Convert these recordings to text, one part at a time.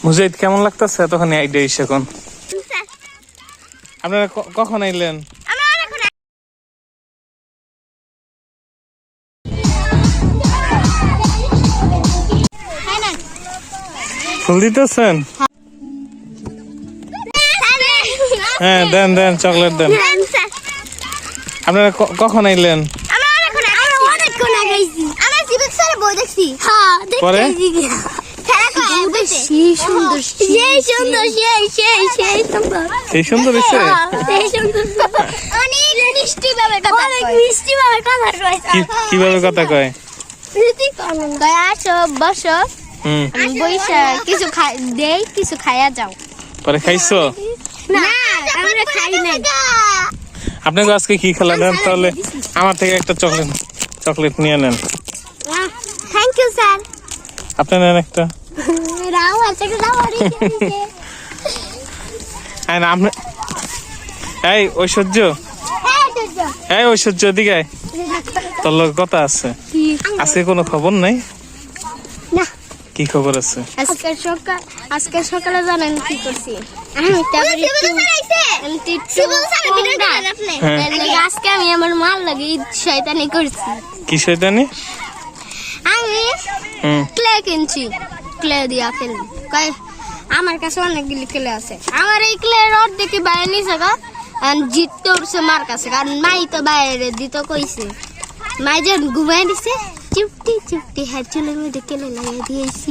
মুজাহিদ কেমন লাগতেছে তখন আইডিয়া এসে এখন? আপনারা কখন আইলেন? ফুল দিতেছেন? হ্যাঁ দেন দেন, চকলেট দেন। আপনারা কখন আইলেন? পরে সেই সুন্দর হয়েছে। কিভাবে কথা কয়? কিছু দেই, কিছু খাইয়া যাও। পরে খাইছো? আপনাকে আজকে কি খেলা নেন? তাহলে আমার থেকে একটা চকলেট নিয়ে নেন। Thank you sir. আপনি নেন একটা। এই ঐশ্বর্য, এই ঐশ্বর্য দিকে তোর লোক কথা আছে। আজকে কোনো খবর নাই? কি খবর আছে? আজকে সকালে জানেন কি করছি? আজকে আমি আমার মাল লাগে শয়তানি করছি। কি শয়তানি? আমি ক্লে কিনছি, ক্লে দিয়া ফেলবি। আমার কাছে অনেকগুলি ক্লে আছে। আমার এই ক্লে রড দেখে বাইরে নিছে গা, জিততে উঠছে মার কাছে, কারণ মাই তো বাইরে দিতে কইছে। মাই যে ঘুমাই দিছে, চুপটি চুপটি হাত চুলের মধ্যে কেলে লাগিয়ে দিয়েছি।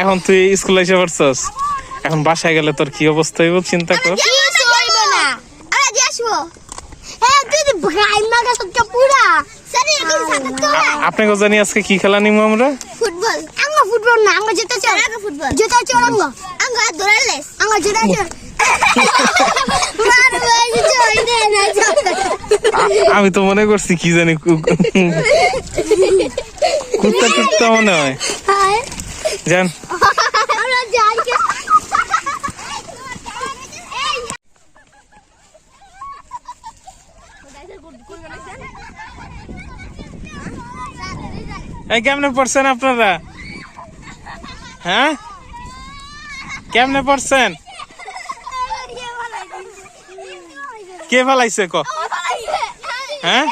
এখন তুই স্কুলে এসে পড়ছস, এখন বাসায় গেলে তোর কি অবস্থা হইব চিন্তা কর। আপনাকে জানি আজকে কি খেলা নিব আমরা? ফুটবল। আমরা ফুটবল না, আমরা জুতা চড়। ফুটবল জুতা চড়াঙ্গ। আমরা দৌড়ালেস। আমরা জুতা চড়। আমি তো মনে করছি কি জানি কুত্তা টুত্তা মনে হয়। জান আমরা যাই। এই কেমনে পড়ছেন আপনারা? হ্যাঁ কেমনে পড়ছেন? কে ফেলাইছে ক? হ্যাঁ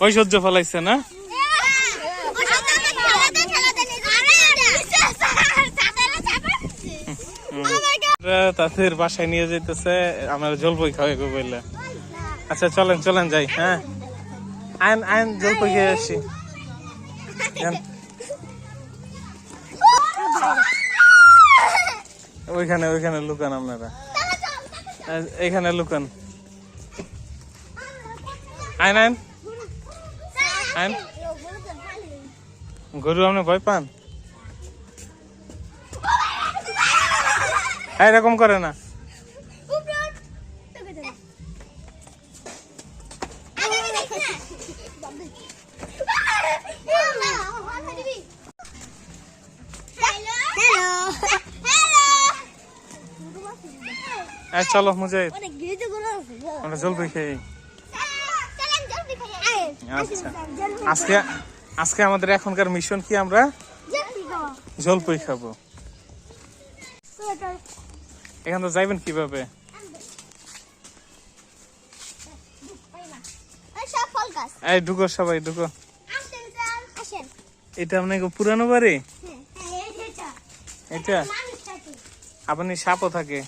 ঐশ্বর্য ফেলাইছে না? তাদের বাসায় নিয়ে যেতেছে, আমরা জলপাই খাওয়াই বললে। আচ্ছা চলেন চলেন যাই। হ্যাঁ আইন আইন জলপাই খেয়ে আসি। ওইখানে ওইখানে লুকান আপনারা, এইখানে লুকান। আইন আইন আইন। গরু আপনি ভয় পান? এরকম করে না। চলো মুজাহিদ, আমরা জলপাই খাই। আচ্ছা আজকে আজকে আমাদের এখনকার মিশন কি? আমরা জলপাই খাবো। এখান তো যাইবেন কিভাবে? এই ঢুকো, সবাই ঢুকো। এটা আপনাকে পুরানো বাড়ি? এটা আপনি সাপও থাকে?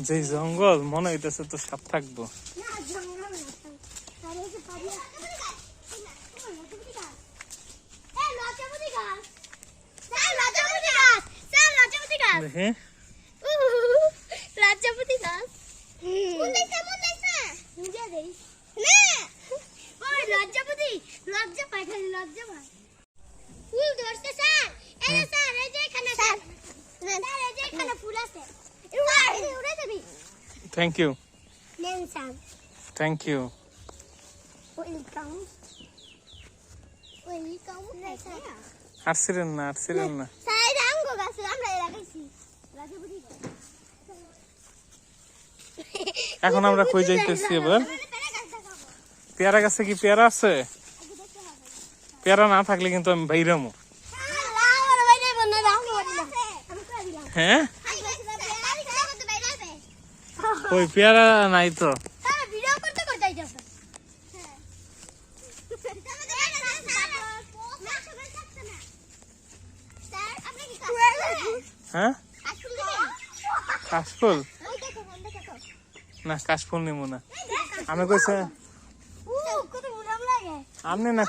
যে জঙ্গল মনে হইতেছে তো সাপ থাকবো। দেখে রাজাপতি গাছ লজ্জাপতি লজ্জা পায়, খালি লজ্জা পায়। ফুল ধরছে স্যার। এই স্যার এই যে এখানে স্যার, স্যার এই যে এখানে ফুল আছে। উড়ে যাবি। Thank you. নেন sir. Thank you. Welcome welcome. আর ছিলেন না, আর ছিলেন না। স্যার আঙ্গ গাছ আমরা লাগাইছি। রাজাপতি গাছ এখন আমরা কই যাইতেছি এবার? পেয়ারা গাছে কি পেয়ারা আছে? পেয়ারা না থাকলে কিন্তু আমি বাইরামো। হ্যাঁ, ওই পেয়ারা নাই তো। হ্যাঁ, কাশফুল না, কাশফুল নেবো না। আমি কইছে আমনে না,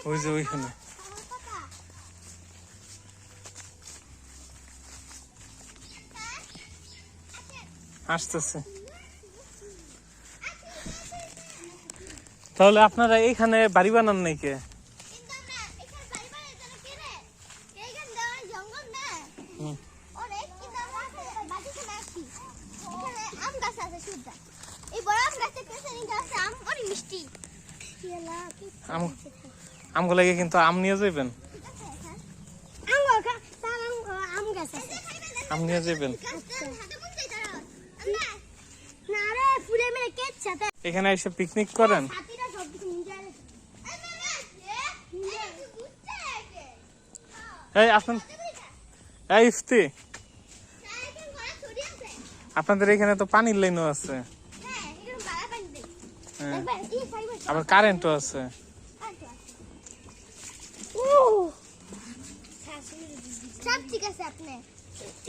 ওই যে ওইখানে। আসতেছে। তাহলে আপনারা এইখানে বাড়ি বানান নাই কে? আমগো লাগে কিন্তু আম নিয়ে যাবেন, আম নিয়ে যাবেন। এখানে এসে পিকনিক করেন? এই আপনার, এই ইফতি, আপনাদের এখানে তো পানির লাইনও আছে, হ্যাঁ, আবার কারেন্টও আছে।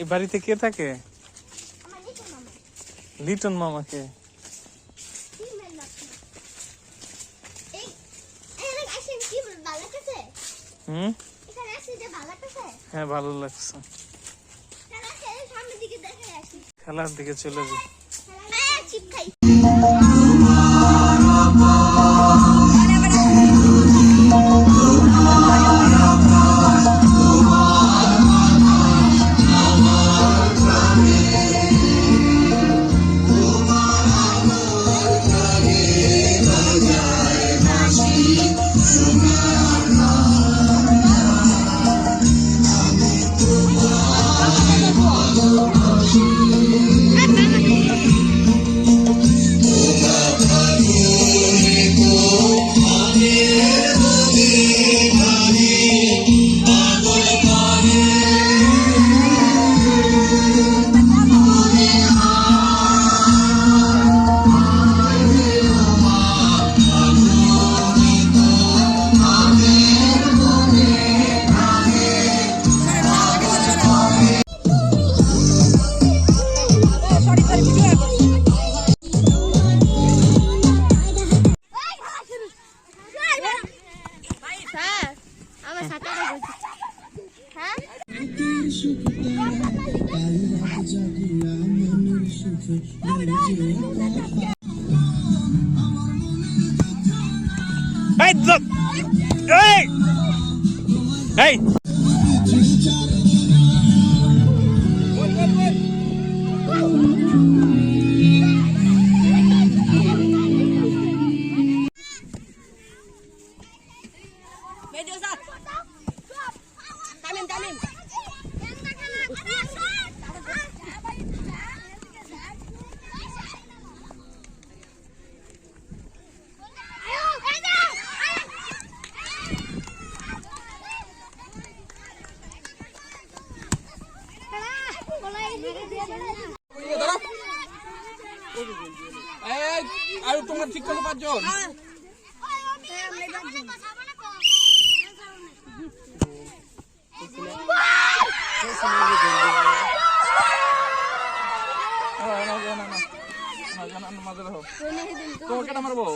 এই বাড়িতে কে থাকে? লিটন মামাকে। হুম, হ্যাঁ ভালো লাগছে। খেলার দিকে চলে যাই। Hey, look! Hey! Hey! আর তোমরা ঠিক করো 5 জন। তোমাকে কেটে মারবো।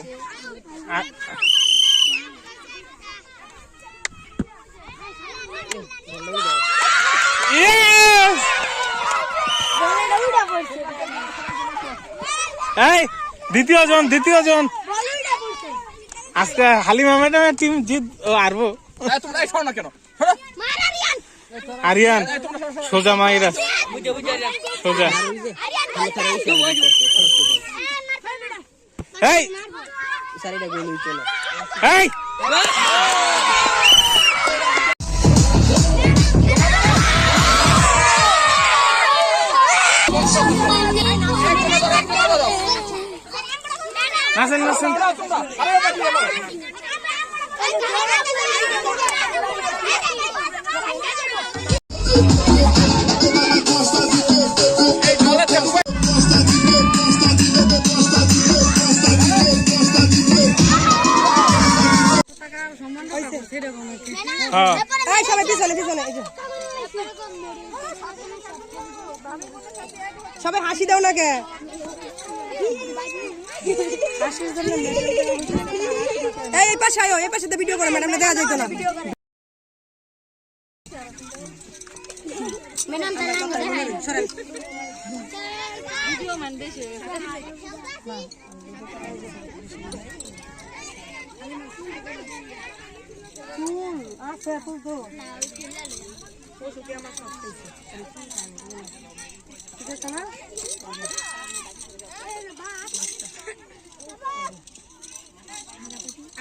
এই দ্বিতীয় জন আজকে হালিমা ম্যাডামের টিম জিত আরবো। তোমরা শোনো না কেন? আরিয়ান সোজা মাইরা সোজা। এই সারিটা গেলি চলো এই নাচেন নাচেন হ্যাঁ এই সবাই পিছনে পিছনে এই যে সবাই হাসি দাও না কে এই পাশে আয়ো এই পাশে ভিডিও করো ম্যাডাম দেখা যাইতো না সরেন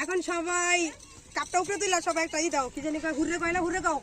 এখন সবাই কাপটা উপরে তুইলা সবাই একটা ই দাও কি জানি ঘুরে কয় না ঘুরে গাও